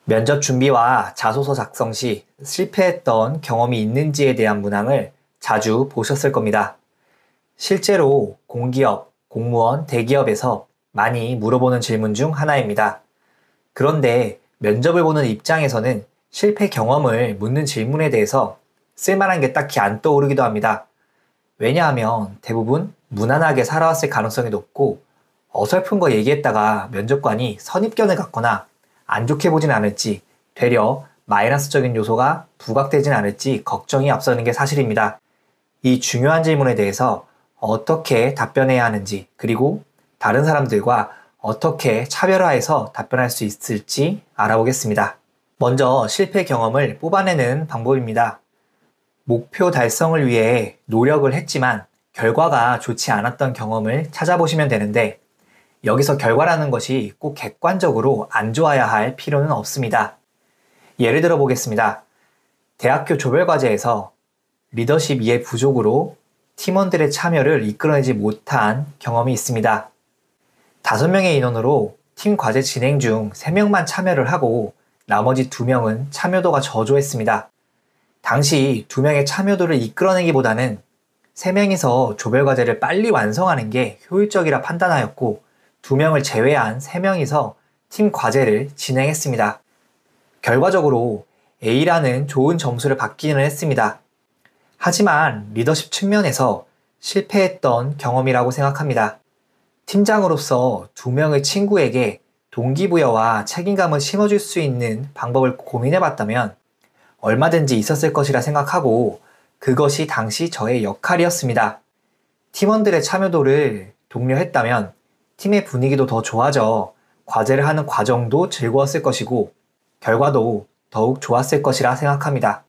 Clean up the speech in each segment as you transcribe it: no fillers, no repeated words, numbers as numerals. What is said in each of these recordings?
면접 준비와 자소서 작성 시 실패했던 경험이 있는지에 대한 문항을 자주 보셨을 겁니다. 실제로 공기업, 공무원, 대기업에서 많이 물어보는 질문 중 하나입니다. 그런데 면접을 보는 입장에서는 실패 경험을 묻는 질문에 대해서 쓸만한 게 딱히 안 떠오르기도 합니다. 왜냐하면 대부분 무난하게 살아왔을 가능성이 높고 어설픈 거 얘기했다가 면접관이 선입견을 갖거나 안 좋게 보진 않을지, 되려 마이너스적인 요소가 부각되진 않을지 걱정이 앞서는 게 사실입니다. 이 중요한 질문에 대해서 어떻게 답변해야 하는지, 그리고 다른 사람들과 어떻게 차별화해서 답변할 수 있을지 알아보겠습니다. 먼저 실패 경험을 뽑아내는 방법입니다. 목표 달성을 위해 노력을 했지만 결과가 좋지 않았던 경험을 찾아보시면 되는데, 여기서 결과라는 것이 꼭 객관적으로 안 좋아야 할 필요는 없습니다. 예를 들어 보겠습니다. 대학교 조별과제에서 리더십 이해 부족으로 팀원들의 참여를 이끌어내지 못한 경험이 있습니다. 5명의 인원으로 팀 과제 진행 중 3명만 참여를 하고 나머지 2명은 참여도가 저조했습니다. 당시 2명의 참여도를 이끌어내기보다는 3명이서 조별과제를 빨리 완성하는 게 효율적이라 판단하였고 2명을 제외한 3명이서 팀 과제를 진행했습니다. 결과적으로 A라는 좋은 점수를 받기는 했습니다. 하지만 리더십 측면에서 실패했던 경험이라고 생각합니다. 팀장으로서 2명의 친구에게 동기부여와 책임감을 심어줄 수 있는 방법을 고민해봤다면 얼마든지 있었을 것이라 생각하고 그것이 당시 저의 역할이었습니다. 팀원들의 참여도를 독려했다면 팀의 분위기도 더 좋아져 과제를 하는 과정도 즐거웠을 것이고 결과도 더욱 좋았을 것이라 생각합니다.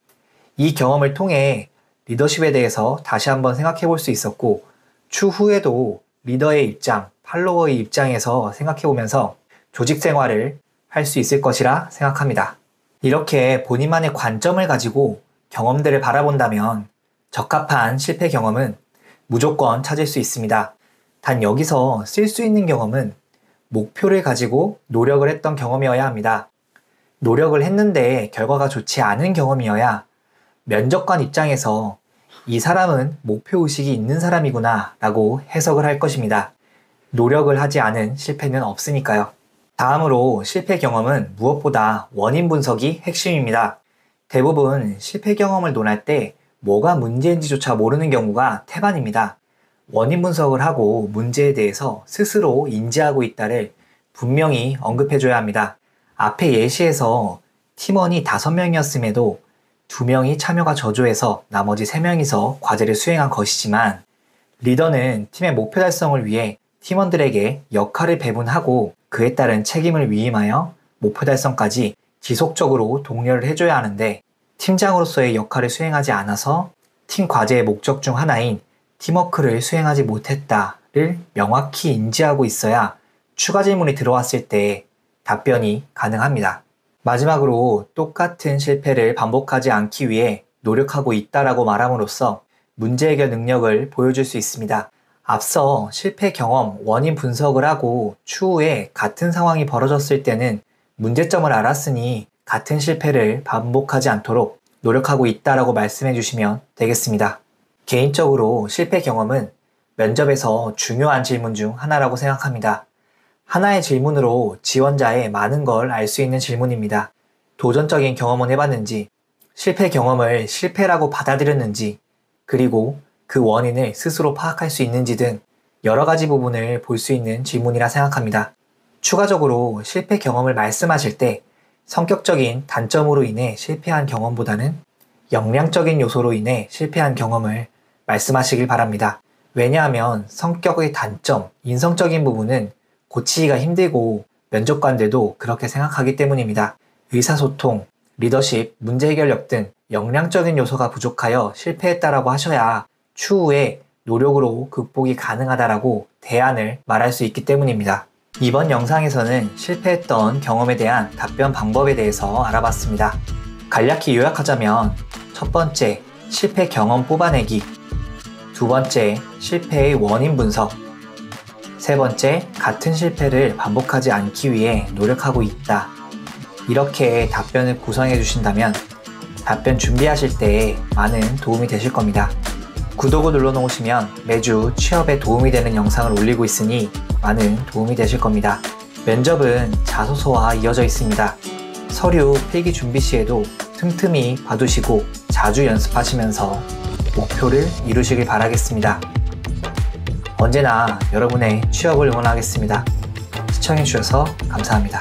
이 경험을 통해 리더십에 대해서 다시 한번 생각해 볼 수 있었고 추후에도 리더의 입장, 팔로워의 입장에서 생각해 보면서 조직 생활을 할 수 있을 것이라 생각합니다. 이렇게 본인만의 관점을 가지고 경험들을 바라본다면 적합한 실패 경험은 무조건 찾을 수 있습니다. 단 여기서 쓸 수 있는 경험은 목표를 가지고 노력을 했던 경험이어야 합니다. 노력을 했는데 결과가 좋지 않은 경험이어야 면접관 입장에서 이 사람은 목표의식이 있는 사람이구나 라고 해석을 할 것입니다. 노력을 하지 않은 실패는 없으니까요. 다음으로 실패 경험은 무엇보다 원인 분석이 핵심입니다. 대부분 실패 경험을 논할 때 뭐가 문제인지조차 모르는 경우가 태반입니다. 원인 분석을 하고 문제에 대해서 스스로 인지하고 있다를 분명히 언급해줘야 합니다. 앞에 예시에서 팀원이 5명이었음에도 2명이 참여가 저조해서 나머지 3명이서 과제를 수행한 것이지만 리더는 팀의 목표 달성을 위해 팀원들에게 역할을 배분하고 그에 따른 책임을 위임하여 목표 달성까지 지속적으로 독려를 해줘야 하는데 팀장으로서의 역할을 수행하지 않아서 팀 과제의 목적 중 하나인 팀워크를 수행하지 못했다를 명확히 인지하고 있어야 추가 질문이 들어왔을 때 답변이 가능합니다. 마지막으로 똑같은 실패를 반복하지 않기 위해 노력하고 있다라고 말함으로써 문제 해결 능력을 보여줄 수 있습니다. 앞서 실패 경험, 원인 분석을 하고 추후에 같은 상황이 벌어졌을 때는 문제점을 알았으니 같은 실패를 반복하지 않도록 노력하고 있다라고 말씀해 주시면 되겠습니다. 개인적으로 실패 경험은 면접에서 중요한 질문 중 하나라고 생각합니다. 하나의 질문으로 지원자의 많은 걸 알 수 있는 질문입니다. 도전적인 경험은 해봤는지, 실패 경험을 실패라고 받아들였는지, 그리고 그 원인을 스스로 파악할 수 있는지 등 여러 가지 부분을 볼 수 있는 질문이라 생각합니다. 추가적으로 실패 경험을 말씀하실 때 성격적인 단점으로 인해 실패한 경험보다는 역량적인 요소로 인해 실패한 경험을 말씀하시길 바랍니다. 왜냐하면 성격의 단점, 인성적인 부분은 고치기가 힘들고 면접관들도 그렇게 생각하기 때문입니다. 의사소통, 리더십, 문제 해결력 등 역량적인 요소가 부족하여 실패했다라고 하셔야 추후에 노력으로 극복이 가능하다라고 대안을 말할 수 있기 때문입니다. 이번 영상에서는 실패했던 경험에 대한 답변 방법에 대해서 알아봤습니다. 간략히 요약하자면 첫 번째, 실패 경험 뽑아내기. 두 번째, 실패의 원인 분석. 세 번째, 같은 실패를 반복하지 않기 위해 노력하고 있다. 이렇게 답변을 구성해 주신다면 답변 준비하실 때 많은 도움이 되실 겁니다. 구독을 눌러 놓으시면 매주 취업에 도움이 되는 영상을 올리고 있으니 많은 도움이 되실 겁니다. 면접은 자소서와 이어져 있습니다. 서류 필기 준비 시에도 틈틈이 봐두시고 자주 연습하시면서 목표를 이루시길 바라겠습니다. 언제나 여러분의 취업을 응원하겠습니다. 시청해주셔서 감사합니다.